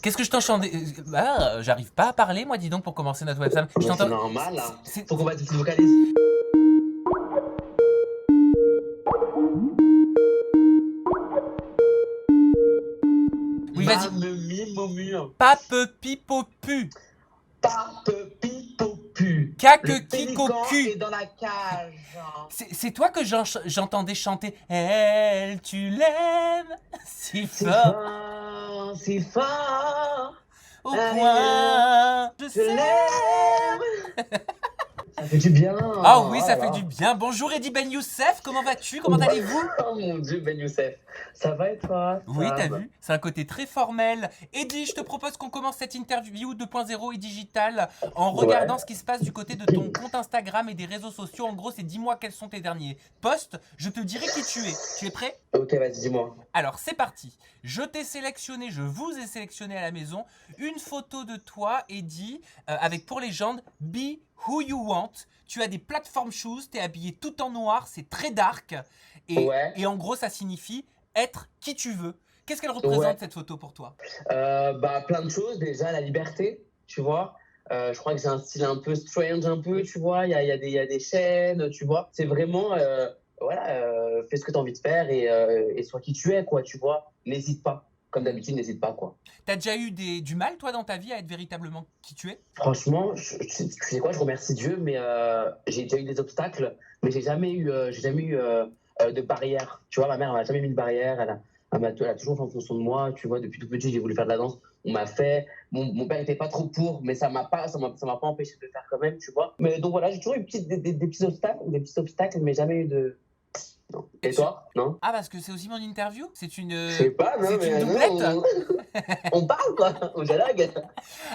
Qu'est-ce que je t'entends? J'arrive pas à parler, moi, dis donc, pour commencer notre webcam. Je Bah, c'est t'entends. normal, hein. c'est- Faut qu'on mette une petite vocalise. Oui, vas-y. Mamie, momure. Pape pipopu. Pape pipopu. Caque Le pélican kikoku. est dans la cage. C'est toi que j'entendais chanter. Elle, tu l'aimes si C'est fort fort, c'est fort. au Rien, point. Je je sais. l'aime. Ça fait du bien. Ah oui, Oh ça là fait là. du bien. Bonjour Eddie Ben Youssef, comment vas-tu? Comment allez-vous? Oh mon Dieu, Ben Youssef. Ça va et toi, Oui, t'as Sam? vu, c'est un côté très formel. Eddie, je te propose qu'on commence cette interview 2.0 et digital en regardant Ouais. ce qui se passe du côté de ton compte Instagram et des réseaux sociaux. En gros, c'est dis-moi quels sont tes derniers posts. Je te dirai qui tu es. Tu es prêt? Ok, vas-y, dis-moi. Alors, c'est parti. Je t'ai sélectionné, je vous ai sélectionné à la maison une photo de toi, Eddie, avec pour légende Be Who You Want. Tu as des platform shoes, t'es habillé tout en noir, c'est très dark. Ouais. Et en gros, ça signifie être qui tu veux. Qu'est-ce qu'elle Ouais. représente cette photo pour toi? Bah, plein de choses. Déjà, la liberté, tu vois. Je crois que j'ai un style un peu strange, un peu, tu vois. Il y a des chaînes, tu vois. C'est vraiment, voilà, fais ce que tu as envie de faire et sois qui tu es, quoi, tu vois. N'hésite pas. Comme d'habitude, n'hésite pas, quoi. T'as déjà eu du mal, toi, dans ta vie, à être véritablement qui tu es? Franchement, tu sais quoi, je remercie Dieu, mais j'ai déjà eu des obstacles, mais j'ai jamais eu de barrière. Tu vois, ma mère, elle m'a jamais mis de barrière. Elle a toujours fait en fonction de moi. Tu vois, depuis tout petit, j'ai voulu faire de la danse. On m'a fait. Mon père n'était pas trop pour, mais ça m'a pas empêché de le faire quand même, tu vois. Mais donc voilà, j'ai toujours eu des petits obstacles, mais jamais eu de. Non. Et toi? Non? Ah, parce que c'est aussi mon interview? Je sais pas, non, C'est une mais doublette? non, on parle, quoi. On dialogue.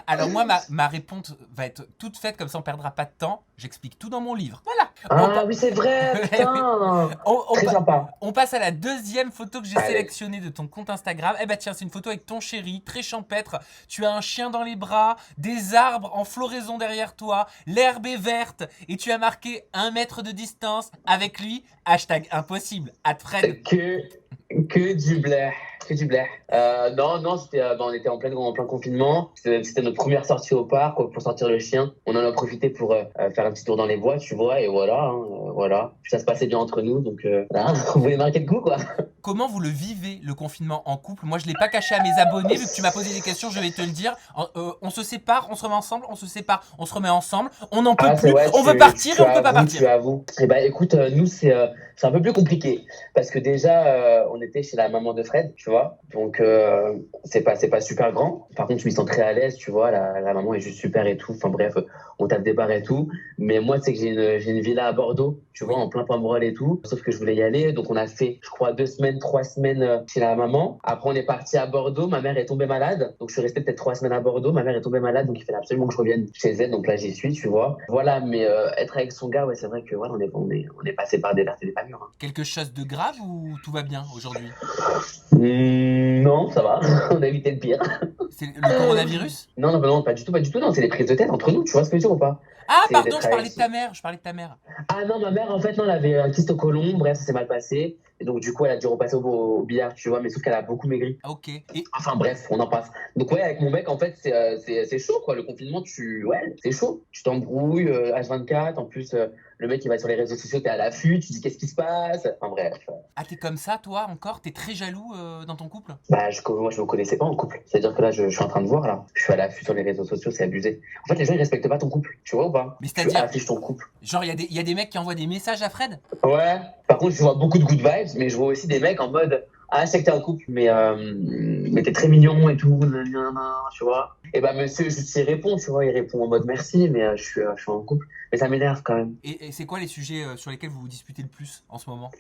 Alors moi, ma réponse va être toute faite, comme ça on perdra pas de temps. J'explique tout dans mon livre. Voilà. Ah oui, c'est vrai, putain. On Très sympa. on passe à la deuxième photo que j'ai Allez. sélectionnée de ton compte Instagram. Eh bah tiens, c'est une photo avec ton chéri, très champêtre. Tu as un chien dans les bras, des arbres en floraison derrière toi, l'herbe est verte et tu as marqué 1 mètre de distance avec lui. Hashtag impossible. Fred. Que du blé. Que du blé. Non, c'était, on était en plein confinement. C'était notre première sortie au parc pour sortir le chien. On en a profité pour faire un petit tour dans les bois, tu vois, et voilà. Voilà. Puis ça se passait bien entre nous, donc voilà, on voulait marquer le coup, quoi. Comment vous le vivez, le confinement en couple? Moi, je ne l'ai pas caché à mes abonnés. Vu que tu m'as posé des questions, je vais te le dire. On se sépare, on se remet ensemble, on se sépare, on se remet ensemble. On n'en peut plus. On veut partir et on ne peut pas partir. Tu avoues. Eh ben, écoute, nous, c'est un peu plus compliqué. Parce que déjà, on était chez la maman de Fred, tu vois. Donc, c'est pas super grand. Par contre, je m'y sens très à l'aise, tu vois. La maman est juste super et tout. Enfin, bref, on tape des barres et tout. Mais moi, c'est que j'ai une villa à Bordeaux, tu vois, en plein Pomerol et tout. Sauf que je voulais y aller. Donc, on a fait, je crois, 2 semaines, 3 semaines chez la maman. Après, on est parti à Bordeaux. Ma mère est tombée malade. Donc, je suis resté peut-être 3 semaines à Bordeaux. Ma mère est tombée malade. Donc, il fallait absolument que je revienne chez elle. Donc, là, j'y suis, tu vois. Voilà, mais être avec son gars, ouais, c'est vrai que voilà, on est passé par des vertes et des pas mûres. Hein. Quelque chose de grave ou tout va bien aujourd'hui? Non, ça va. On a évité le pire. C'est le coronavirus? Non, pas du tout, pas du tout. Non, c'est les prises de tête entre nous. Tu vois ce que je veux dire ou pas? Ah, C'est pardon, d'être je parlais avec- de ta mère. Je parlais de ta mère. Ah non, ma mère, en fait, non, elle avait un kyste au côlon. Bref, ça s'est mal passé. Et donc, du coup, elle a dû repasser au billard, tu vois. Mais sauf qu'elle a beaucoup maigri. Ah, ok. Et Enfin, bref, on en passe. Donc, ouais, avec mon mec, en fait, c'est chaud, quoi. Le confinement, ouais, c'est chaud. Tu t'embrouilles, H24. En plus, le mec, il va sur les réseaux sociaux, t'es à l'affût. Tu dis, qu'est-ce qui se passe? Enfin, bref. ah, t'es comme ça, toi, encore? T'es très jaloux dans ton couple? Bah, moi, je me connaissais pas en couple. C'est-à-dire que là, je suis en train de voir, là. Je suis à l'affût sur les réseaux sociaux, c'est abusé. En fait, les gens, ils respectent pas ton couple. Tu vois ou pas? Mais Tu c'est-à-dire, affiches ton couple. genre, il y a des mecs qui envoient des messages à Fred? Ouais. Par contre, je vois beaucoup de good vibes, mais je vois aussi des mecs en mode, ah, je sais que t'es en couple, mais t'es très mignon et tout, nanana, tu vois. Et bah, monsieur, juste, il répond, tu vois, il répond en mode merci, mais je suis en couple. Mais ça m'énerve quand même. Et c'est quoi les sujets sur lesquels vous vous disputez le plus en ce moment?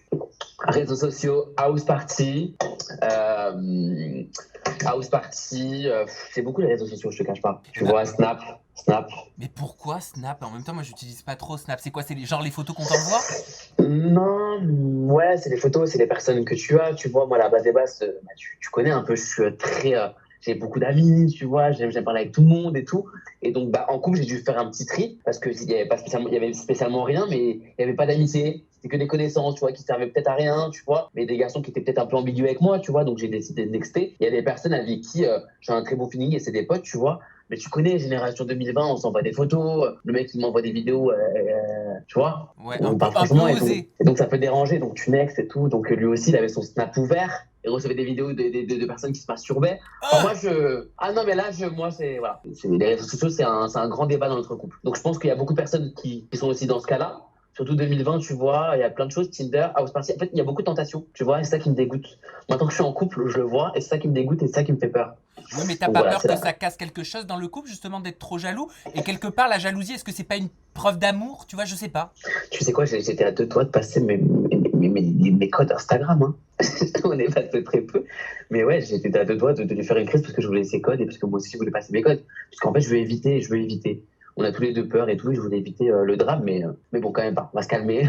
Réseaux sociaux, house party, c'est beaucoup les réseaux sociaux, je te cache pas. Tu vois, Snap. Mais pourquoi Snap? En même temps, moi, j'utilise pas trop Snap. C'est quoi? C'est genre les photos qu'on t'envoie? Non, ouais, c'est les photos, c'est les personnes que tu as. Tu vois, moi, la base des bases, bah, tu connais un peu, je suis très. j'ai beaucoup d'amis, tu vois, j'aime parler avec tout le monde et tout. Et donc, bah, en couple, j'ai dû faire un petit tri parce que il y avait spécialement rien, mais il y avait pas d'amitié. C'était que des connaissances, tu vois, qui servaient peut-être à rien, tu vois. Mais des garçons qui étaient peut-être un peu ambigus avec moi, tu vois. Donc, j'ai décidé de nexter. Il y a des personnes avec qui j'ai un très bon feeling et c'est des potes, tu vois. Mais tu connais, génération 2020, on s'envoie des photos. Le mec, il m'envoie des vidéos, tu vois. Ouais, On parle un peu franchement et tout. osé. Et donc, ça peut déranger. Donc, tu next et tout. Donc, lui aussi, il avait son Snap ouvert. Il recevait des vidéos de personnes qui se masturbaient. Enfin, Ah, ah non, mais là, moi, voilà. Les réseaux sociaux, c'est un grand débat dans notre couple. Donc, je pense qu'il y a beaucoup de personnes qui sont aussi dans ce cas-là. Surtout 2020, tu vois, il y a plein de choses, Tinder, House Party. En fait, il y a beaucoup de tentations, tu vois, et c'est ça qui me dégoûte. Maintenant que je suis en couple, je le vois, et c'est ça qui me dégoûte, et c'est ça qui me fait peur. oui, mais t'as Donc pas voilà, peur c'est que là. ça casse quelque chose dans le couple, justement, d'être trop jaloux? Et quelque part, la jalousie, est-ce que c'est pas une preuve d'amour? Tu vois, je sais pas. Tu sais quoi, j'étais à deux doigts de passer mes codes Instagram. Hein. On est passé très peu. Mais ouais, j'étais à deux doigts de lui faire une crise parce que je voulais ses codes et parce que moi aussi, je voulais passer mes codes. Parce qu'en fait, je veux éviter. On a tous les deux peur et tout, et je voulais éviter le drame, mais bon, quand même pas. On va se calmer.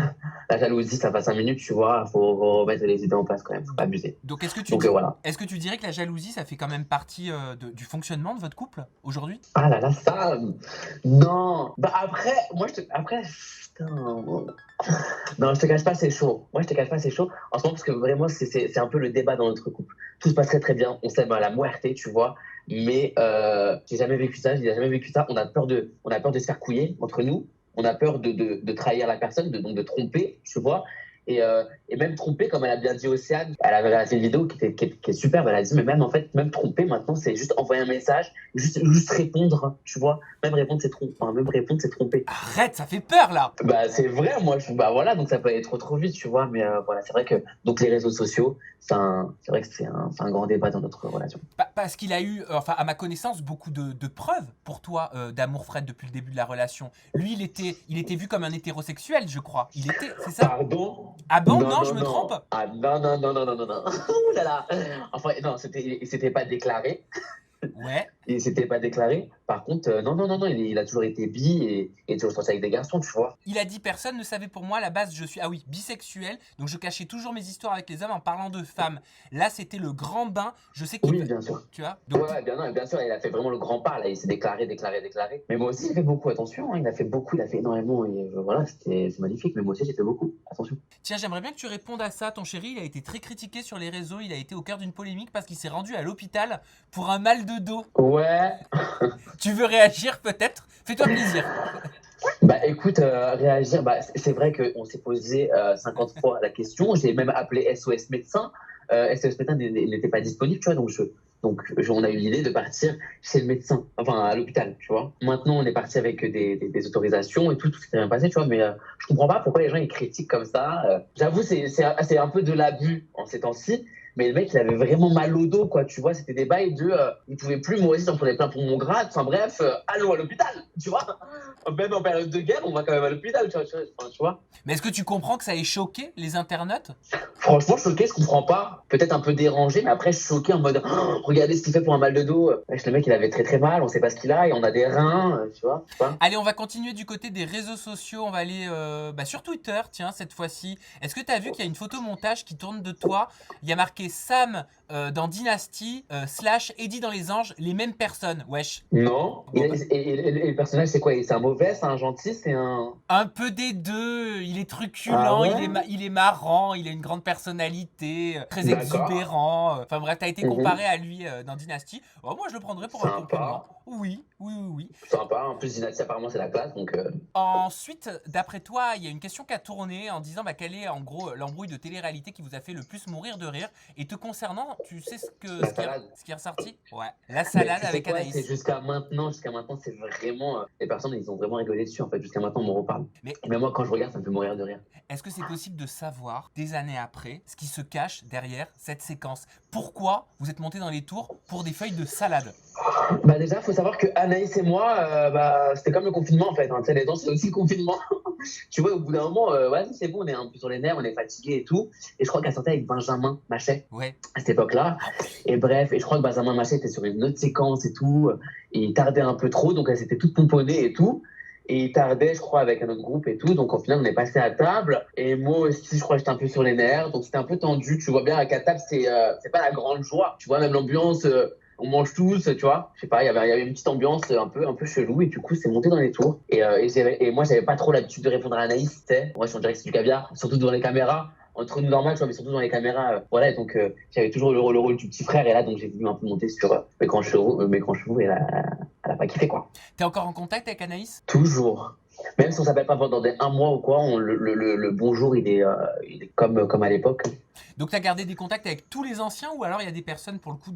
La jalousie, ça fait 5 minutes, tu vois. Faut remettre les idées en place quand même, faut pas abuser. Donc, Donc voilà. est-ce que tu dirais que la jalousie, ça fait quand même partie du fonctionnement de votre couple aujourd'hui? Ah là là, ça. Non. Bah après, après, putain. Non, je te cache pas, c'est chaud. Moi, je te cache pas, c'est chaud. En ce moment, parce que vraiment, c'est un peu le débat dans notre couple. Tout se passe très très bien. On s'aime à la muerte, tu vois. Mais j'ai jamais vécu ça. J'ai jamais vécu ça. On a peur de se faire couiller entre nous. On a peur de trahir la personne, donc de tromper, tu vois. Et même tromper, comme elle a bien dit Océane, elle a fait une vidéo qui est superbe. Elle a dit, mais même en fait, même tromper maintenant, c'est juste envoyer un message, juste répondre, tu vois. Même répondre, c'est tromper. Enfin, même répondre, c'est tromper. Arrête, ça fait peur là! Bah, c'est vrai, bah voilà, donc ça peut aller trop vite, tu vois. Mais voilà, c'est vrai que donc les réseaux sociaux, c'est vrai que c'est un grand débat dans notre relation. Parce qu'il a eu, enfin, à ma connaissance, beaucoup de preuves pour toi d'amour, Fred, depuis le début de la relation. Lui, il était vu comme un hétérosexuel, je crois. C'est ça? Pardon? Ah bon? Non, Non, je non, me non. trompe? Ah non. Ouh là là. Enfin, non, c'était pas déclaré. Ouais. Il s'était pas déclaré. Par contre, non, il a toujours été bi et toujours sorti avec des garçons, tu vois. Il a dit personne ne savait pour moi à la base je suis bisexuel donc je cachais toujours mes histoires avec les hommes en parlant de femmes. Là c'était le grand bain. Je sais qu'il Oui, bien sûr. tu vois. Donc Ouais, bien sûr, il a fait vraiment le grand pas, là, il s'est déclaré. Mais moi aussi, j'ai fait beaucoup, attention, hein, il a fait énormément, et voilà, c'est magnifique, mais moi aussi, j'ai fait beaucoup, attention. tiens, j'aimerais bien que tu répondes à ça. Ton chéri, il a été très critiqué sur les réseaux, il a été au cœur d'une polémique parce qu'il s'est rendu à l'hôpital pour un mal de dos. Ouais, Tu veux réagir peut-être? Fais-toi plaisir. bah écoute, réagir, bah, c'est vrai qu'on s'est posé 50 fois la question, j'ai même appelé SOS médecin, SOS médecin n'était pas disponible, tu vois, on a eu l'idée de partir chez le médecin, enfin à l'hôpital, tu vois. Maintenant, on est parti avec des autorisations et tout s'est bien passé, tu vois, mais je comprends pas pourquoi les gens ils critiquent comme ça. J'avoue, c'est un peu de l'abus en ces temps-ci, mais le mec, il avait vraiment mal au dos, quoi, tu vois, c'était des bails il pouvait plus, moi aussi, j'en prenais plein pour mon grade, enfin bref, allons à l'hôpital, tu vois. Même en période de guerre, on va quand même à l'hôpital, tu vois. Mais est-ce que tu comprends que ça ait choqué les internautes? Franchement, choqué, je comprends pas. Peut-être un peu dérangé, mais après, je suis choqué en mode, oh, regardez ce qu'il fait pour un mal de dos. Wesh, le mec, il avait très très mal, on sait pas ce qu'il a, et on a des reins, tu vois. Allez, on va continuer du côté des réseaux sociaux. On va aller sur Twitter, tiens, cette fois-ci. Est-ce que tu as vu qu'il y a une photomontage qui tourne de toi? Il y a marqué Sam dans Dynasty / Eddie dans Les Anges, les mêmes personnes. Wesh. Non. Et le personnage, c'est quoi? C'est un mauvais, c'est un gentil, c'est un. Un peu des deux. Il est truculent, Ah ouais. il est marrant, il a une grande personnalité, très D'accord. exubérant. Enfin bref, t'as été Mhm. comparé à lui dans Dynasty. Oh, moi, je le prendrais pour un Sympa. compliment. Oui. Sympa. En plus, Dynasty, apparemment, c'est la classe, donc. Ensuite, d'après toi, il y a une question qui a tourné en disant quelle est en gros l'embrouille de télé-réalité qui vous a fait le plus mourir de rire. Et te concernant, tu sais La salade. ce qui est ressorti? Ouais, la salade Mais tu sais avec quoi, Anaïs. c'est jusqu'à maintenant, c'est vraiment. Les personnes, ils ont vraiment rigolé dessus, en fait. Jusqu'à maintenant, on m'en reparle. Mais Mais moi, quand je regarde, ça me fait mourir de rire. est-ce que c'est possible de savoir, des années après, ce qui se cache derrière cette séquence? Pourquoi vous êtes monté dans les tours pour des feuilles de salade? Bah déjà, faut savoir que Anaïs et moi, c'était comme le confinement en fait. Hein. Tu sais, les dents, c'est aussi le confinement. Tu vois, au bout d'un moment, ouais, c'est bon, on est un peu sur les nerfs, on est fatigué et tout. Et je crois qu'elle sortait avec Benjamin Machet Ouais. à cette époque-là. Et bref, et je crois que Benjamin Machet était sur une autre séquence et tout. Et il tardait un peu trop, donc elle s'était toute pomponnée et tout. Et il tardait, je crois, avec un autre groupe et tout. Donc, au final, on est passé à table. Et moi aussi, je crois que j'étais un peu sur les nerfs. Donc, c'était un peu tendu. Tu vois bien, avec à table, c'est pas la grande joie. Tu vois, même l'ambiance, on mange tous, tu vois. Je sais pas, il y avait une petite ambiance un peu chelou, et du coup, c'est monté dans les tours. Et moi, j'avais pas trop l'habitude de répondre à Anaïs, tu sais. Moi, je suis en direct, c'est du caviar, surtout devant les caméras. Entre nous, normal, tu vois, mais surtout dans les caméras. Voilà, et donc, j'avais toujours le rôle du petit frère, et là, donc, j'ai voulu un peu monter sur mes grands chevaux, et elle a pas kiffé, quoi. T'es encore en contact avec Anaïs? Toujours. Même si on s'appelle pas pendant un mois ou quoi, le bonjour, il est comme à l'époque. Donc t'as gardé des contacts avec tous les anciens ou alors il y a des personnes pour le coup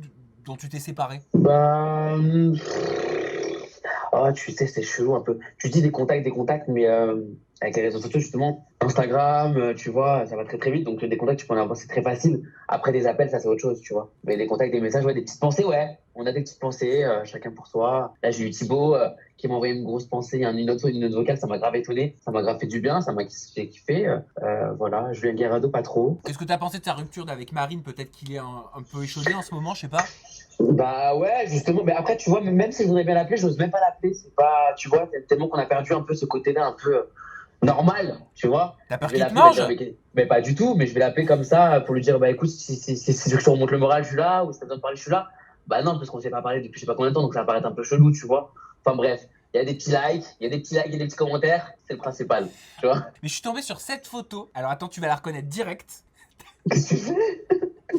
dont tu t'es séparé? Bah, ah, tu sais, c'est chelou un peu. Tu dis des contacts, mais avec les réseaux sociaux, justement, Instagram, tu vois, ça va très très vite. Donc, des contacts, tu peux en avoir, c'est très facile. Après, des appels, ça, c'est autre chose, tu vois. Mais les contacts, des messages, ouais, des petites pensées, ouais. On a des petites pensées, chacun pour soi. Là, j'ai eu Thibaut qui m'a envoyé une grosse pensée, une autre vocale, ça m'a grave étonné. Ça m'a grave fait du bien, j'ai kiffé. Voilà, Julien Guerrado, pas trop. Qu'est-ce que t'as pensé de sa rupture avec Marine? Peut-être qu'il est un peu échaudé en ce moment, je sais pas. Bah ouais, justement. Mais après, tu vois, même si je voudrais bien l'appeler, j'ose même pas l'appeler. C'est pas, tu vois, tellement qu'on a perdu un peu ce côté-là, un peu normal, tu vois. T'as peur Je vais qu'il te l'appeler, mange? mais pas du tout. Mais je vais l'appeler comme ça pour lui dire, bah écoute, si tu veux que je te remonte le moral, je suis là. Ou si t'as besoin de parler, je suis là. Bah non, parce qu'on s'est pas parlé depuis je sais pas combien de temps, donc ça va paraître un peu chelou, tu vois. Enfin bref, il y a des petits likes, il y a des petits likes et des petits commentaires, c'est le principal, tu vois. Mais je suis tombé sur cette photo. Alors attends, tu vas la reconnaître direct. Qu'est-ce que tu fais?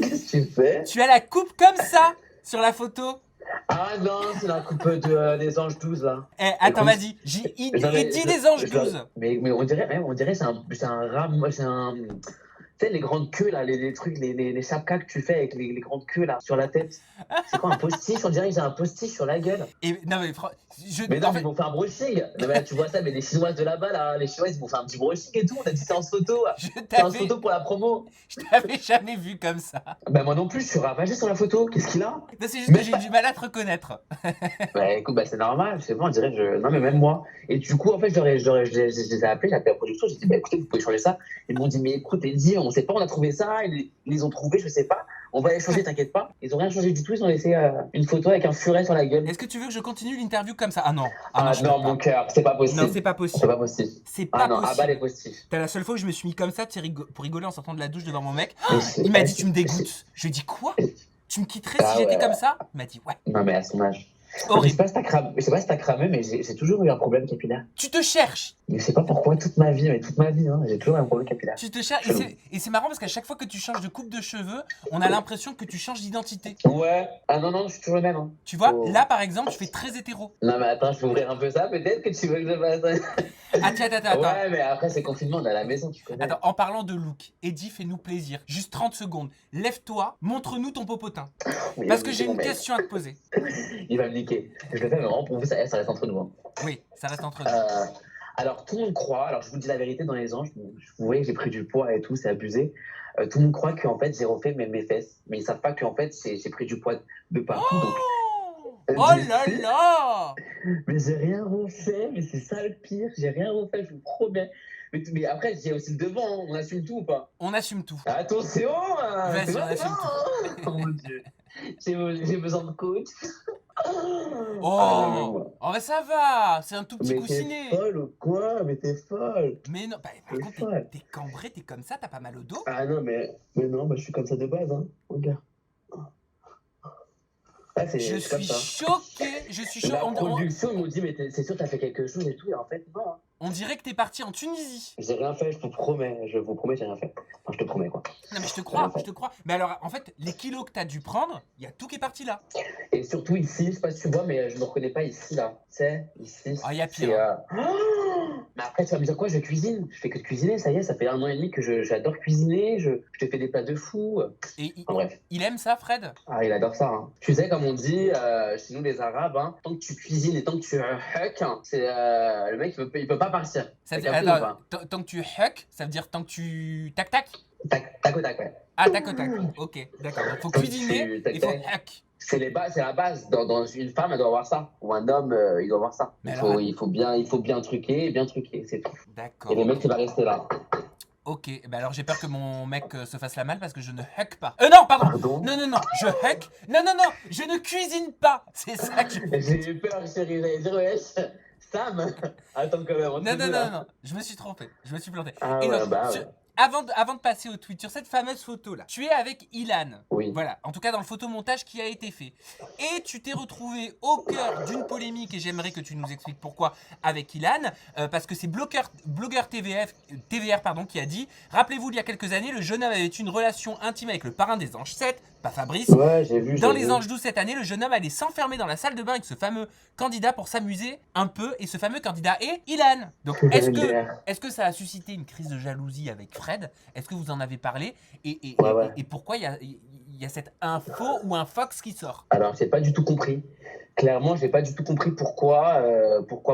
Qu'est-ce que tu fais? Tu as la coupe comme ça sur la photo. Ah non, c'est la coupe des Anges 12 là. Eh, attends, Écoute, vas-y. Il non, mais dit des anges je- 12. mais on dirait c'est un ram, c'est un. Tu sais, les grandes queues là, les trucs, les chapkas que tu fais avec les grandes queues là sur la tête. C'est quoi un postiche? On dirait que j'ai un postiche sur la gueule. Et non, mais Mais non, en mais fait, ils vont faire un brushing. Non, mais tu vois ça, mais les Chinoises de là-bas, là, les Chinoises, ils vont faire un petit brushing et tout. On a dit séance photo. je Séance t'avais photo pour la promo. je t'avais jamais vu comme ça. Bah, moi non plus, je suis ravagé sur la photo. Qu'est-ce qu'il a? Non, c'est juste que Même j'ai pas. du mal à te reconnaître. Bah, écoute, bah, c'est normal. Je sais pas, on dirait, non, mais même moi. Et du coup, en fait, je les ai appelés, j'ai appelé la production. J'ai dit, bah, écoutez, vous pouvez changer ça. Ils m'ont dit, mais écoute, Eddie, on sait pas, on a trouvé ça. Ils les ont trouvés, je sais pas. On va les changer, t'inquiète pas. Ils ont rien changé du tout. Ils ont laissé une photo avec un furet sur la gueule. Est-ce que tu veux que je continue l'interview comme ça? Ah non. Ah non, Ah je non, peux mon pas. cœur, c'est pas possible. Non, c'est pas C'est possible. pas possible. C'est Ah pas non, ah bah les possible. postiches. T'as la seule fois où je me suis mis comme ça pour rigoler en sortant de la douche devant mon mec. Mais c'est- Il m'a dit, tu me dégoûtes. Je lui ai dit, quoi? Tu me quitterais si Ah j'étais ouais. comme ça? Il m'a dit, ouais. Non, mais à son âge. Je sais Horrible. pas si t'as cramé, mais j'ai toujours eu un problème capillaire. Tu te cherches. Je sais pas pourquoi, toute ma vie, hein, j'ai toujours eu un problème capillaire. Tu te cherches. Et c'est marrant parce qu'à chaque fois que tu changes de coupe de cheveux, on a l'impression que tu changes d'identité. Ouais. Ah non, non, je suis toujours le même. Hein. Tu vois, Oh. là par exemple, je fais très hétéro. Non, mais attends, je peux ouvrir un peu ça, peut-être que tu veux que je fasse ça. Attends. Ouais, mais après, c'est confinement, on est à la maison, tu connais. Attends, en parlant de look, Eddie, fais-nous plaisir. Juste 30 secondes. Lève-toi, montre-nous ton popotin. Oui, Parce oui, que c'est j'ai bon, une mec. question à te poser. Il va me niquer. Je le fais, mais vraiment, pour vous, ça reste entre nous. Hein. Oui, ça reste entre nous. Alors, tout le monde croit, alors je vous dis la vérité dans les anges, vous voyez que j'ai pris du poids et tout, c'est abusé. Tout le monde croit qu'en fait, j'ai refait mes fesses, mais ils savent pas qu'en fait, j'ai pris du poids de partout. Donc, Oh là là. mais j'ai rien refait, mais c'est ça le pire, j'ai rien refait, je vous promets. Mais après, j'ai aussi le devant, hein. On assume tout ou pas? On assume tout. Attention, Vas-y, c'est on pas assume ça, hein. Oh mon Dieu, j'ai besoin de coach. Oh, oh bah ça va, c'est un tout petit Mais coussinet. t'es folle ou quoi? Mais t'es folle. Mais non, bah, par T'es contre, folle. t'es cambré, t'es comme ça, t'as pas mal au dos. Ah non, mais non, je suis comme ça de base, hein. Regarde. Ah, Je c'est comme suis ça. choqué, je suis choqué. La production, ils m'ont dit, mais c'est sûr que t'as fait quelque chose et tout, et en fait, non. Hein. On dirait que t'es parti en Tunisie. J'ai rien fait, je vous promets, j'ai rien fait. Enfin, je te promets, quoi. Non mais je te crois, je te crois. Mais alors, en fait, les kilos que t'as dû prendre, il y a tout qui est parti là. Et surtout ici, je sais pas si tu vois, mais je me reconnais pas ici, là. Tu sais, ici. Ah, il y a c'est, pire. Mais après, tu vas me dire quoi? Je cuisine. Je fais que de cuisiner, ça y est, ça fait 1 an et demi que j'adore cuisiner. Je te fais des plats de fou. Et En bref. il aime ça, Fred? Ah, il adore ça. Hein. Tu sais, comme on dit chez nous les Arabes, hein, tant que tu cuisines et tant que tu huck, c'est le mec il peut pas partir. Ça veut T'as dire, capté ou attends, pas? tant que tu huck, ça veut dire tant que tu tac. Tac au tac, ouais. Ah, tac au tac. Ok, d'accord. Donc faut Tant que cuisiner, tac, il faut tac. huck. C'est la base. Dans une femme, elle doit avoir ça. Ou un homme, il doit avoir ça. Mais Il faut bien truquer, c'est tout. D'accord. Et le mec, il va rester là. Ok, bah alors j'ai peur que mon mec se fasse la malle parce que je ne huck pas. Non, pardon. Pardon? Non, je huck. Non, je ne cuisine pas. C'est ça que je... J'ai eu peur, chérie. J'allais dire, wesh, Sam. Attends quand même. Non, je me suis trompé, je me suis planté. Ah Et ouais, donc, bah ouais. avant de passer au tweet, sur cette fameuse photo-là, tu es avec Ilan. Oui. Voilà, en tout cas dans le photomontage qui a été fait. Et tu t'es retrouvé au cœur d'une polémique, et j'aimerais que tu nous expliques pourquoi, avec Ilan, parce que c'est blogueur TVR qui a dit « Rappelez-vous, il y a quelques années, le jeune homme avait une relation intime avec le parrain des Anges 7, pas Fabrice. Ouais, j'ai vu. Dans les Anges 12 cette année, le jeune homme allait s'enfermer dans la salle de bain avec ce fameux candidat pour s'amuser un peu, et ce fameux candidat est Ilan. Donc est-ce que ça a suscité une crise de jalousie avec Fred? Est-ce que vous en avez parlé? Et pourquoi il y a cette info ou un Fox qui sort? Alors, j'ai pas du tout compris. Clairement, j'ai pas du tout compris pourquoi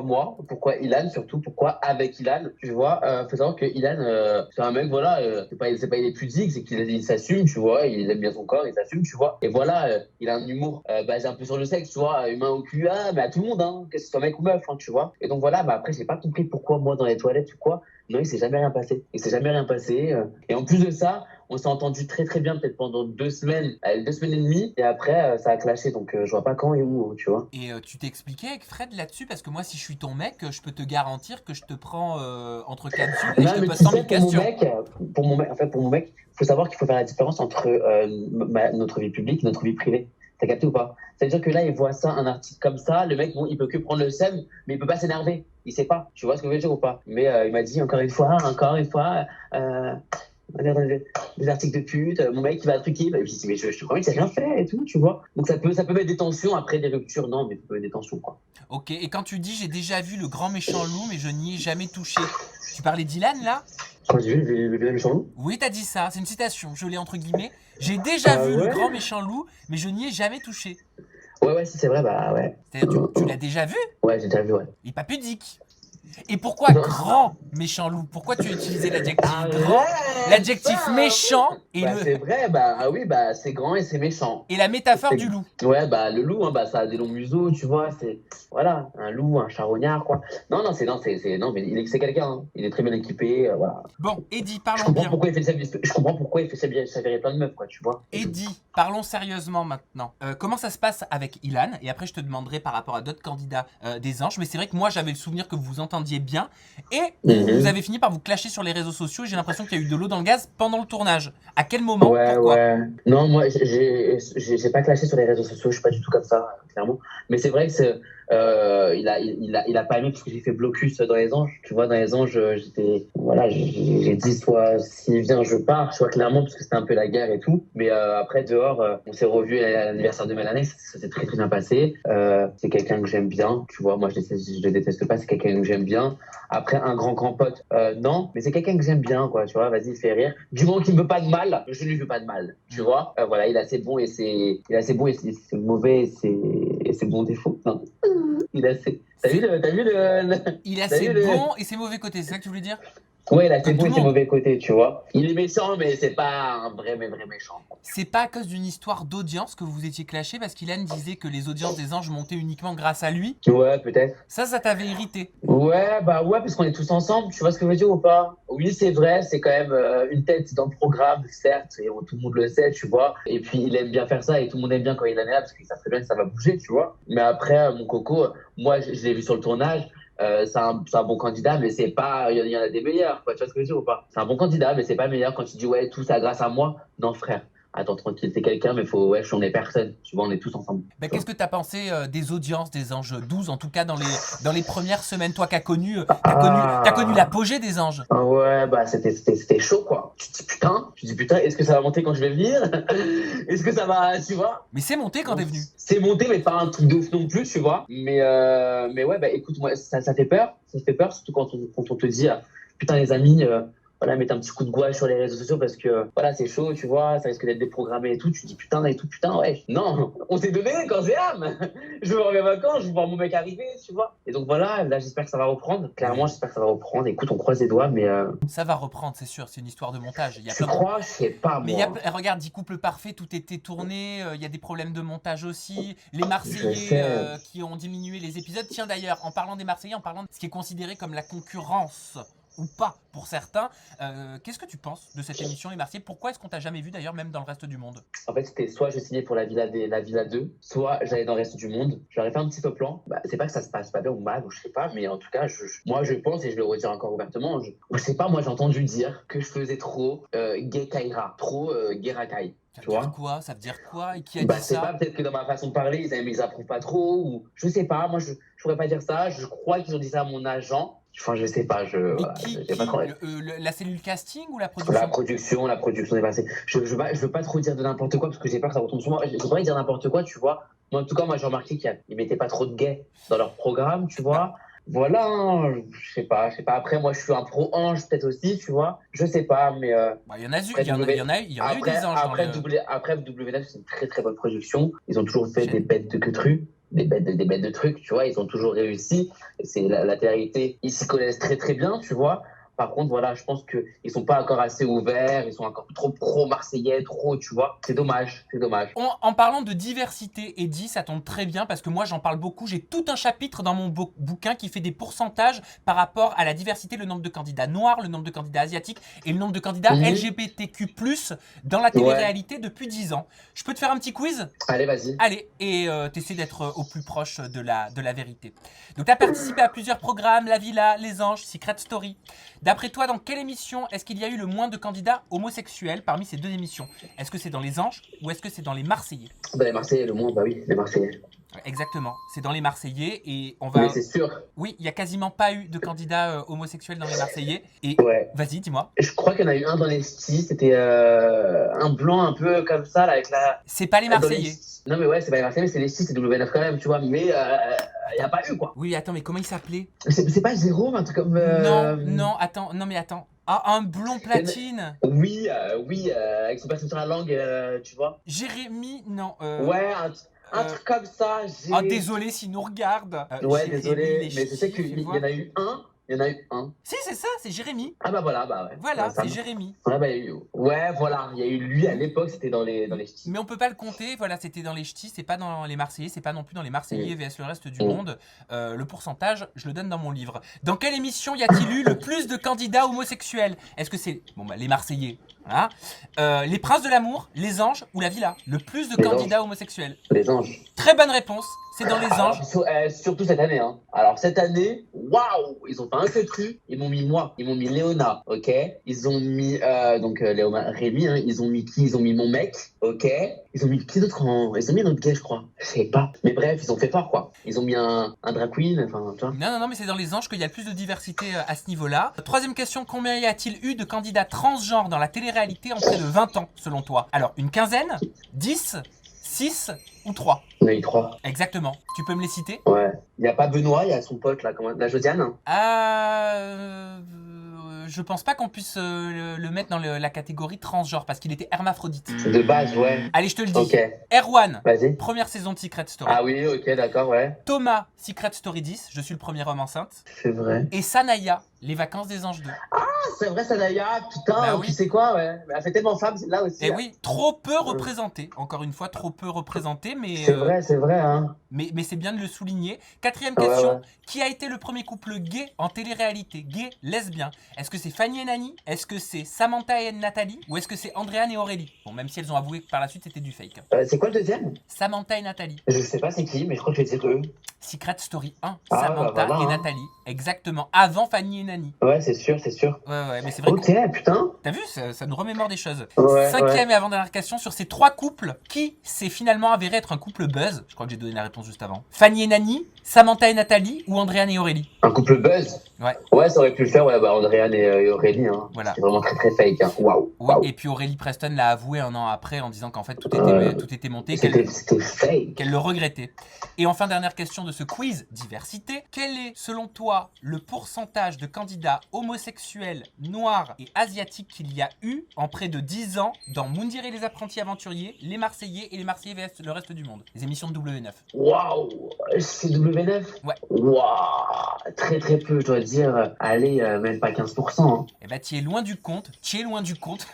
moi, pourquoi Ilan, surtout pourquoi avec Ilan. Tu vois, faut savoir que Ilan, c'est un mec, voilà, c'est pas il est pudique, c'est qu'il s'assume, tu vois, il aime bien son corps, il s'assume, tu vois. Et voilà, il a un humour basé un peu sur le sexe, tu vois, humain au cul, mais à tout le monde, hein, que ce soit mec ou meuf, hein, tu vois. Et donc voilà, après, j'ai pas compris pourquoi moi dans les toilettes ou quoi. Non, il s'est jamais rien passé. Et en plus de ça, on s'est entendu très très bien peut-être pendant 2 semaines, 2 semaines et demie, et après ça a clashé, donc je vois pas quand et où, tu vois. Et tu t'es expliqué avec Fred là-dessus? Parce que moi, si je suis ton mec, je peux te garantir que je te prends entre capsules et Non, je te mais pose tu 100 sais, 000 questions. pour mon mec, faut savoir qu'il faut faire la différence entre notre vie publique et notre vie privée. T'as capté ou pas? C'est-à-dire que là, il voit ça, un article comme ça, le mec, bon, il peut que prendre le seum, mais il peut pas s'énerver. Il sait pas. Tu vois ce que je veux dire ou pas? Mais il m'a dit encore une fois, des articles de pute, mon mec, il va truquer. Bah, je dis, mais je te promets que j'ai rien fait et tout, tu vois. Donc ça peut mettre des tensions après des ruptures, non, mais ça peut mettre des tensions, quoi. Ok, et quand tu dis j'ai déjà vu le grand méchant loup, mais je n'y ai jamais touché, tu parlais d'Ilan là? Quand j'ai vu le méchant loup? Oui, t'as dit ça, c'est une citation, je l'ai entre guillemets. J'ai déjà vu le Ouais. grand méchant loup, mais je n'y ai jamais touché. Ouais, si c'est vrai, bah ouais. C'est-à-dire, tu l'as déjà vu? Ouais, j'ai déjà vu, ouais. Il est pas pudique. Et pourquoi grand méchant loup? Pourquoi tu as utilisé l'adjectif grand, l'adjectif méchant et c'est vrai, oui, c'est grand et c'est méchant. et la métaphore du loup? Ouais, le loup, hein, ça a des longs museaux, tu vois, c'est voilà, un loup, un charognard, quoi. Non, mais c'est quelqu'un, hein. Il est très bien équipé, voilà. Bon, Eddie, Je parlons comprends bien. pourquoi il fait s'avérer plein de meufs, quoi, tu vois. Eddie, parlons sérieusement maintenant. Comment ça se passe avec Ilan? Et après, je te demanderai par rapport à d'autres candidats des Anges. Mais c'est vrai que moi, j'avais le souvenir que vous vous entendiez bien. Et vous avez fini par vous clasher sur les réseaux sociaux. J'ai l'impression qu'il y a eu de l'eau dans le gaz pendant le tournage. À quel moment? Pourquoi? Ouais. Non, moi, j'ai pas clashé sur les réseaux sociaux, je suis pas du tout comme ça, clairement. Mais c'est vrai que il a pas aimé parce que j'ai fait blocus dans les Anges. Tu vois, dans les Anges, j'ai dit soit s'il vient, je pars, soit clairement parce que c'était un peu la guerre et tout. Mais après, dehors, on s'est revus à l'anniversaire de Mélanie, ça s'est très très bien passé. C'est quelqu'un que j'aime bien, tu vois, moi je le déteste pas, c'est quelqu'un que j'aime bien. Après, un grand pote, non, mais c'est quelqu'un que j'aime bien, quoi, tu vois, vas-y, fais rire. Du moment qu'il me veut pas de mal, je ne lui veux pas de mal, tu vois. Voilà, il est assez bon et c'est mauvais et c'est bon défaut. Non. Il est assez. T'as vu le. Il est assez bon et ses mauvais côtés, c'est ça que tu voulais dire? Ouais, il a ses bons et ses mauvais côtés, tu vois. Il est méchant, mais c'est pas un vrai méchant. C'est pas à cause d'une histoire d'audience que vous étiez clashé parce qu'Ilan disait que les audiences des Anges montaient uniquement grâce à lui? Ouais, peut-être. Ça t'avait irrité? Ouais, parce qu'on est tous ensemble, tu vois ce que je veux dire ou pas? Oui, c'est vrai, c'est quand même une tête dans le programme, certes, et tout le monde le sait, tu vois. Et puis, il aime bien faire ça et tout le monde aime bien quand il est là parce qu'il savent très bien que ça va bouger, tu vois. Mais après, mon coco, moi, je l'ai vu sur le tournage. C'est un bon candidat, mais c'est pas. Il y en a des meilleurs, quoi. Tu vois ce que je veux dire ou pas? C'est un bon candidat, mais c'est pas meilleur quand tu dis ouais, tout ça grâce à moi. Non, frère. Attends, tranquille, c'est quelqu'un, mais on est personne. Tu vois, on est tous ensemble. Qu'est-ce que tu as pensé des audiences des Anges 12, en tout cas dans les premières semaines, toi qui as connu l'apogée des Anges? Ouais, c'était chaud, quoi. Tu te dis putain, est-ce que ça va monter quand je vais venir? Est-ce que ça va, tu vois? Mais c'est monté quand t'es venu. C'est monté, mais pas un truc de ouf non plus, tu vois. Mais ouais, écoute, moi, ça fait peur. Ça fait peur, surtout quand on te dit, putain, les amis, voilà, mettre un petit coup de gouache sur les réseaux sociaux parce que voilà, c'est chaud, tu vois, ça risque d'être déprogrammé et tout. Tu dis putain, ouais. Non, on s'est donné quand c'est âme. Je veux revenir vacances, je veux voir mon mec arriver, tu vois. Et donc voilà, là, j'espère que ça va reprendre. Clairement, j'espère que ça va reprendre. Écoute, on croise les doigts, mais. Ça va reprendre, c'est sûr, c'est une histoire de montage. Tu crois? Je sais pas, mais moi. regarde, 10 couples parfaits, tout était tourné, il y a des problèmes de montage aussi. Les Marseillais qui ont diminué les épisodes. Tiens, d'ailleurs, en parlant des Marseillais, en parlant de ce qui est considéré comme la concurrence ou pas pour certains. Qu'est-ce que tu penses de cette émission Les Marseillais? Pourquoi est-ce qu'on t'a jamais vu d'ailleurs, même dans le reste du monde? En fait, c'était soit je signais pour la Villa 2, soit j'allais dans le reste du monde. J'aurais fait un petit peu plan. Bah, c'est pas que ça se passe pas bien ou mal, ou je sais pas, mais en tout cas, moi je pense, et je le redis encore ouvertement, je sais pas, moi j'ai entendu dire que je faisais trop gay Kaira, trop gay racaille. Ça Tu veut dire vois? quoi? Ça veut dire quoi? Et qui a Bah, dit c'est ça? pas, peut-être que dans ma façon de parler, ils approuvent pas trop, ou je sais pas, moi je pourrais pas dire ça. Je crois qu'ils ont dit ça à mon agent. Enfin, je sais pas, Mais voilà, j'ai pas trop. la cellule casting ou la La production? production est passée. Je veux pas trop dire de n'importe quoi parce que j'ai peur que ça retombe sur moi. J'ai pas envie de dire n'importe quoi, tu vois. Moi, en tout cas, moi, j'ai remarqué qu'ils mettaient pas trop de gays dans leur programme, tu vois. Voilà, hein, je sais pas. Après, moi, je suis un pro ange peut-être aussi, tu vois. Je sais pas, mais Bah, il y en a eu, après, il y en a eu des anges dans le. après, W9, c'est une très très bonne production. Ils ont toujours fait J'ai- des bêtes de queutru, des bêtes de trucs, tu vois. Ils ont toujours réussi. C'est la télé-réalité. Ils s'y connaissent très très bien, tu vois. Par contre, voilà, je pense qu'ils sont pas encore assez ouverts. Ils sont encore trop pro-marseillais, trop, tu vois. C'est dommage, c'est dommage. En parlant de diversité, Eddy, ça tombe très bien parce que moi j'en parle beaucoup. J'ai tout un chapitre dans mon bouquin qui fait des pourcentages par rapport à la diversité, le nombre de candidats noirs, le nombre de candidats asiatiques et le nombre de candidats Mhm. LGBTQ+, dans la télé-réalité depuis 10 ans. Je peux te faire un petit quiz? Allez, vas-y. Allez, et t'essaies d'être au plus proche de la vérité. Donc tu as participé à plusieurs programmes, La Villa, Les Anges, Secret Story. D'après toi, dans quelle émission est-ce qu'il y a eu le moins de candidats homosexuels parmi ces deux émissions? Est-ce que c'est dans Les Anges ou est-ce que c'est dans Les Marseillais? Bah, les Marseillais, le monde, bah oui, les Marseillais. Exactement, c'est dans Les Marseillais et on va... Mais c'est sûr. Oui, il n'y a quasiment pas eu de candidats homosexuels dans Les Marseillais. Et Ouais. vas-y, dis-moi. Je crois qu'il y en a eu un dans les stis, c'était un blanc un peu comme ça, là, avec la. C'est pas Les Marseillais. Non, mais ouais, c'est pas les Marseillais, mais c'est les stis, c'est W9 quand même, tu vois, mais il n'y a pas eu, quoi. Oui, attends, mais comment il s'appelait? C'est pas Jérôme, un truc comme. Non, attends, non mais attends. Ah, un blond platine. Oui, avec son passage sur la langue, tu vois. Jérémy, non. Ouais, un truc comme ça. Ah, désolé s'il nous regarde. Ouais, Jérémy, désolé, les mais je sais ch'tis, qu'il fais y voir. en a eu un. Il y en a eu un. Si, c'est ça, c'est Jérémy. Ah bah voilà, bah ouais. Voilà, Ouais, ça c'est va. Jérémy. Ouais, bah, ouais, voilà, il y a eu lui à l'époque, c'était dans les ch'tis. Mais on peut pas le compter, voilà, c'était dans les ch'tis, c'est pas dans les Marseillais, c'est pas non plus dans les Marseillais vs le reste du monde. Le pourcentage, je le donne dans mon livre. Dans quelle émission y a-t-il eu le plus de candidats homosexuels? Est-ce que c'est les Marseillais, voilà, les Princes de l'amour, les Anges ou la Villa? Le plus de Les candidats homosexuels. Les anges. Très bonne réponse, c'est dans les Alors, Anges. surtout cette année, hein. Alors cette année, waouh, ils ont fait un queutru, ils m'ont mis moi, ils m'ont mis Léona, ok. Ils ont mis Léona Rémi, hein. Ils ont mis qui? Ils ont mis mon mec, ok. Ils ont mis qui d'autre ils ont mis un autre gay, je crois. Je sais pas. Mais bref, ils ont fait fort, quoi. Ils ont mis un drag queen, enfin, tu vois. Non, mais c'est dans les Anges qu'il y a le plus de diversité à ce niveau-là. Troisième question, combien y a-t-il eu de candidats transgenres dans la télé-réalité en près de 20 ans, selon toi? Alors, une quinzaine, 10, 6 ou 3? Il y en a eu 3. Exactement. Tu peux me les citer? Ouais. Il y a pas Benoît, il y a son pote, là, la Josiane. Je pense pas qu'on puisse le mettre dans la catégorie transgenre parce qu'il était hermaphrodite. De base, ouais. Allez, je te le dis. Ok. Erwan, Vas-y. première saison de Secret Story. Ah oui, ok, d'accord, ouais. Thomas, Secret Story 10, je suis le premier homme enceinte. C'est vrai. Et Sanaya, Les Vacances des Anges 2. Ah, c'est vrai, Sanaya, putain, Bah oui. tu sais quoi, ouais. Elle fait tellement femme, là aussi. Et hein. oui, trop peu représenté. Encore une fois, trop peu représenté, mais C'est vrai, hein. mais c'est bien de le souligner. Quatrième question, Ouais. qui a été le premier couple gay en télé-réalité? Gay, lesbien. Est-ce que c'est Fanny et Nani? Est-ce que c'est Samantha et Nathalie? Ou est-ce que c'est Andréane et Aurélie? Bon, même si elles ont avoué que par la suite c'était du fake. C'est quoi le deuxième? Samantha et Nathalie. Je sais pas c'est qui, mais je crois que je vais dire eux. Secret Story 1, Ah, Samantha bah voilà, et hein. Nathalie. Exactement, avant Fanny et Nani. Ouais, c'est sûr, c'est sûr. Ouais, mais c'est vrai. Ok, putain. T'as vu, ça nous remémore des choses. Ouais, Cinquième et avant-dernière question sur ces trois couples, qui s'est finalement avéré être un couple buzz? Je crois que j'ai donné la réponse juste avant. Fanny et Nani, Samantha et Nathalie ou Andréane et Aurélie? Un couple buzz. Ouais. Ouais, ça aurait pu le faire, ouais, bah Andréane et Aurélie, hein. Voilà. C'est vraiment très très fake, hein. Waouh. Oui, Waouh. et puis Aurélie Preston l'a avoué un an après en disant qu'en fait tout était monté, C'était fake. qu'elle le regrettait. Et enfin, dernière question de ce quiz diversité. Quel est, selon toi, le pourcentage de candidats homosexuels, noirs et asiatiques qu'il y a eu en près de 10 ans dans Moundir et les apprentis aventuriers, les Marseillais et les Marseillais vs le reste du monde? Les émissions de W9. Waouh. C'est W9 W9? Ouais. Waouh, très très peu, je dois dire. Allez, même pas 15%. Eh ben, tu es loin du compte. Tu es loin du compte.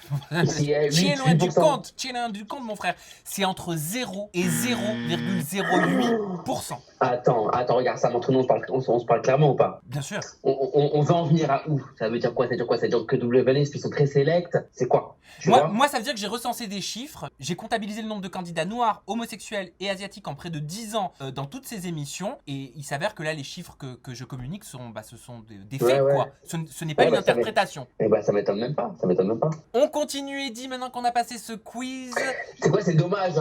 C'est à Tu es 8, loin du 8%. compte. Tu es loin du compte, mon frère. C'est entre 0 et 0,08%. Attends, regarde, ça montre, nous, on se parle clairement ou pas? Bien sûr. On veut en venir à où? Ça veut dire quoi? Ça veut dire quoi? Ça veut dire que WNS, ils sont très sélects? C'est quoi? Tu vois? Moi, ça veut dire que j'ai recensé des chiffres, j'ai comptabilisé le nombre de candidats noirs, homosexuels et asiatiques en près de 10 ans dans toutes ces émissions, et il s'avère que là, les chiffres que je communique ce sont des faits, Ouais. quoi. Ce n'est pas Ouais, une bah, interprétation. ça m'étonne même pas. Ça m'étonne même pas. On continue, Eddy, maintenant qu'on a passé ce quiz. C'est quoi? C'est dommage,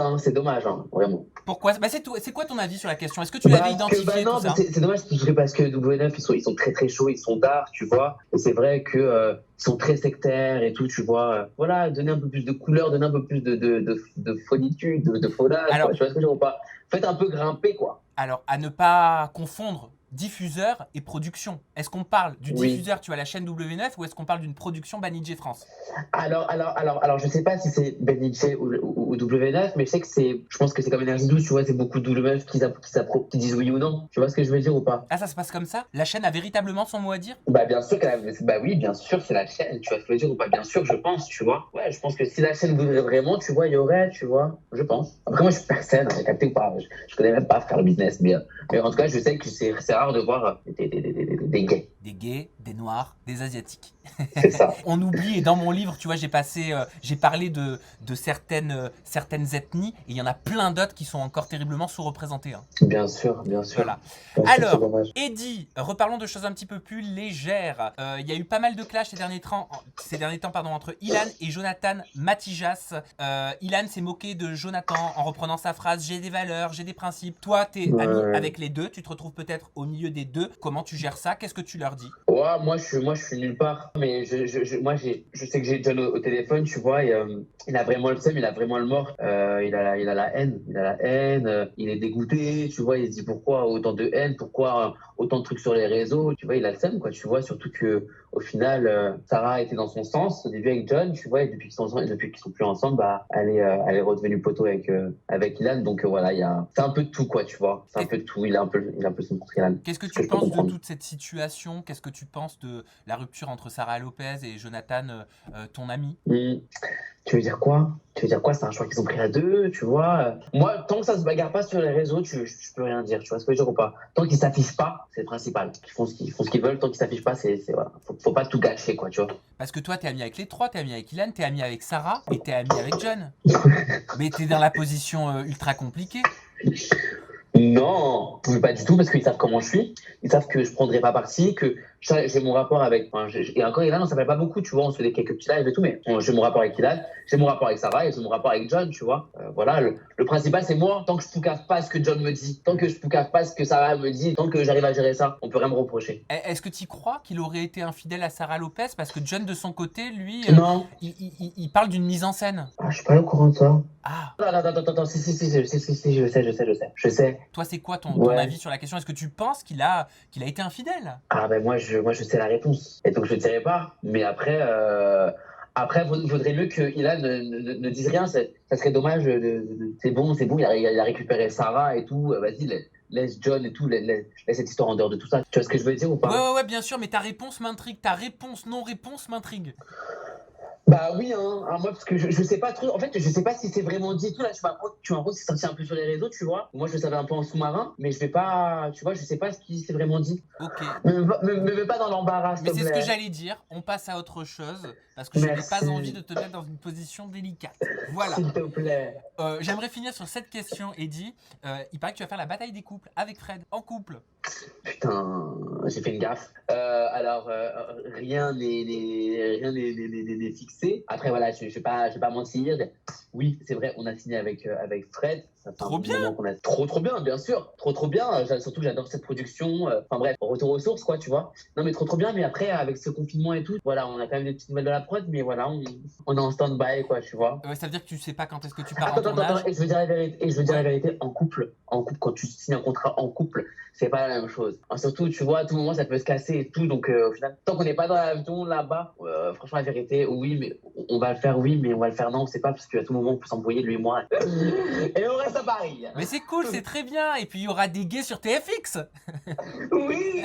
vraiment. Pourquoi? Bah, c'est quoi ton avis sur la question? Est-ce que tu l'avais identifié, Non, tout ça? c'est dommage parce que W9, ils sont très très chauds, ils sont dark, tu vois. Et c'est vrai que ils sont très sectaires et tout, tu vois. Voilà, donner un peu plus de couleur, donner un peu plus de folitude, de folie, Alors- quoi. Tu vois ce que je veux dire ou pas? Faites un peu grimper, quoi. Alors, à ne pas confondre diffuseur et production. Est-ce qu'on parle du Oui. diffuseur, tu as la chaîne W9, ou est-ce qu'on parle d'une production Banijé France? Alors, je sais pas si c'est Benitez ou W9, mais je pense que c'est comme Énergie 12, tu vois, c'est beaucoup de W9 qui disent oui ou non. Tu vois ce que je veux dire ou pas? Ah, ça se passe comme ça? La chaîne a véritablement son mot à dire? Bah, bien sûr bah oui, bien sûr, c'est la chaîne, tu vois ce que je veux dire ou pas? Bien sûr, je pense, tu vois. Ouais, je pense que si la chaîne voudrait vraiment, tu vois, il y aurait, tu vois, je pense. Après, moi, je suis personne, t'as capté ou pas? Je connais même pas faire le business, mais en tout cas, je sais que c'est rare de voir des gays. Des gays, des noirs, des asiatiques. C'est ça. On oublie, et dans mon livre, tu vois, j'ai parlé de certaines ethnies, et il y en a plein d'autres qui sont encore terriblement sous-représentées, hein. Bien sûr. Voilà. Bien sûr, Alors, c'est dommage. Eddy, reparlons de choses un petit peu plus légères. Il y a eu pas mal de clashs ces derniers temps, entre Ilan et Jonathan Matijas. Ilan s'est moqué de Jonathan en reprenant sa phrase « J'ai des valeurs, j'ai des principes ». Toi, t'es ami avec les deux, tu te retrouves peut-être au milieu des deux. Comment tu gères ça? Qu'est-ce que tu leur dis? Ouais, moi je suis nulle part. Mais je sais que j'ai John au téléphone, tu vois, et, il a vraiment le seum, il a vraiment le mort. Il a la haine, il est dégoûté, tu vois, il se dit pourquoi autant de haine, pourquoi autant de trucs sur les réseaux, tu vois, il a le seum, quoi, tu vois, surtout que au final, Sarah était dans son sens au début avec John, tu vois, et depuis qu'ils sont plus ensemble, bah, elle est redevenue poteau avec Ilan, donc voilà, c'est un peu de tout, quoi, tu vois, c'est un peu de tout, il a un peu son contre Ilan. Qu'est-ce que je tu peux penses de comprendre. toute cette situation? Qu'est-ce que tu penses de la rupture entre Sarah Lopez et Jonathan, ton ami? Tu veux dire quoi? C'est un choix qu'ils ont pris à deux, tu vois. Moi, tant que ça se bagarre pas sur les réseaux, je peux rien dire, tu vois ce que je veux dire ou pas? Tant qu'ils s'affichent pas, c'est le principal. Ils font ce qu'ils veulent, tant qu'ils s'affichent pas, voilà. Faut pas tout gâcher, quoi, tu vois. Parce que toi, t'es ami avec les trois, t'es ami avec Ilan, t'es ami avec Sarah et t'es ami avec John. Mais t'es dans la position ultra compliquée. Non, mais pas du tout, parce qu'ils savent comment je suis. Ils savent que je prendrai pas parti, que j'ai mon rapport avec. Et encore, Ilan, on s'appelle pas beaucoup, tu vois. On se fait quelques petits lives et tout, mais j'ai mon rapport avec Ilan, j'ai mon rapport avec Sarah et j'ai mon rapport avec John, tu vois. Voilà, le principal, c'est moi. Tant que je poucave pas ce que John me dit, tant que je poucave pas ce que Sarah me dit, tant que j'arrive à gérer ça, on peut rien me reprocher. Est-ce que tu crois qu'il aurait été infidèle à Sarah Lopez? Parce que John, de son côté, lui, Non. il parle d'une mise en scène. Ah, je suis pas au courant de ça. Ah, Attends, si, je sais. toi, c'est quoi ton Ouais. avis sur la question? Est-ce que tu penses qu'il a été infidèle? Ah ben moi je sais la réponse. Et donc je ne dirai pas. Mais après, vaudrait mieux que Ilan ne dise rien. Ça serait dommage. C'est bon, il a récupéré Sarah et tout. Vas-y, laisse John et tout, laisse cette histoire en dehors de tout ça. Tu vois ce que je veux dire ou pas? Ouais, bien sûr, mais ta réponse m'intrigue. Ta réponse, non-réponse m'intrigue. Bah oui, moi parce que je sais pas trop. En fait, je sais pas si c'est vraiment dit et tout. Là, tu m'apprends que c'est sorti un peu sur les réseaux, tu vois. Moi, je le savais un peu en sous-marin, mais je vais pas, tu vois, je sais pas ce qui s'est vraiment dit. Ok. Me mets pas dans l'embarras, s'il Mais te c'est ce plaît. que j'allais dire. On passe à autre chose parce que je n'ai Merci. pas envie de te mettre dans une position délicate. Voilà. S'il te plaît. J'aimerais finir sur cette question, Eddy. Il paraît que tu vas faire la bataille des couples avec Fred, en couple. Putain, j'ai fait une gaffe. Alors, rien n'est fixé. Après, voilà, je vais pas mentir. Oui, c'est vrai, on a signé avec Fred. Ça fait Trop un bien. moment qu'on a... Trop bien, bien sûr. Trop bien. Surtout que j'adore cette production. Enfin bref, retour aux sources, quoi, tu vois. Non, mais trop bien. Mais après, avec ce confinement et tout, voilà, on a quand même des petites nouvelles de la prod. Mais voilà, on est en stand-by, quoi, tu vois. Ça veut dire que tu sais pas quand est-ce que tu pars en Attends, tournage. et je veux dire la vérité, en couple, quand tu signes un contrat en couple, c'est pas la même chose. Surtout, tu vois, à tout moment, ça peut se casser et tout, donc au final, tant qu'on n'est pas dans l'avion là-bas, franchement, la vérité, oui, mais on va le faire, oui, mais on va le faire, non, on sait pas, parce qu'à tout moment, moment où on peut s'embrouiller, lui et moi. Et on reste à Paris. Mais c'est cool, c'est très bien. Et puis il y aura des gays sur TFX. Oui.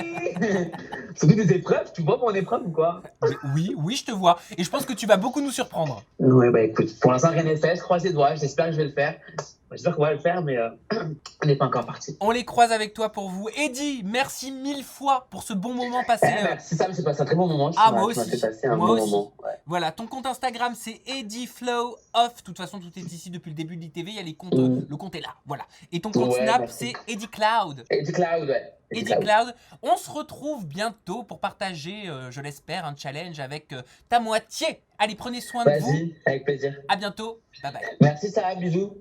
Surtout des épreuves, tu vois mon épreuve ou quoi? Mais oui, je te vois. Et je pense que tu vas beaucoup nous surprendre. Ouais, bah écoute, pour l'instant rien n'est fait, je croise les doigts, j'espère que je vais le faire. J'espère qu'on va le faire, mais on n'est pas encore parti. On les croise avec toi pour vous. Eddie, merci 1000 fois pour ce bon moment passé. Merci Sam, c'est passé un très bon moment. Ah, moi Tu m'as aussi. fait passer un Moi bon aussi. moment. Ouais. Voilà, ton compte Instagram c'est EddieFlowOff. De toute façon, tout est ici depuis le début de l'ITV. Il y a les comptes, le compte est là. Voilà. Et ton compte Ouais, Snap merci. c'est EddieCloud. Et du cloud, ouais. Et du cloud. EddieCloud. On se retrouve bientôt pour partager, je l'espère, un challenge avec ta moitié. Allez, prenez soin de vous. Vas-y, avec plaisir. À bientôt. Bye bye. Merci Sarah, bisous.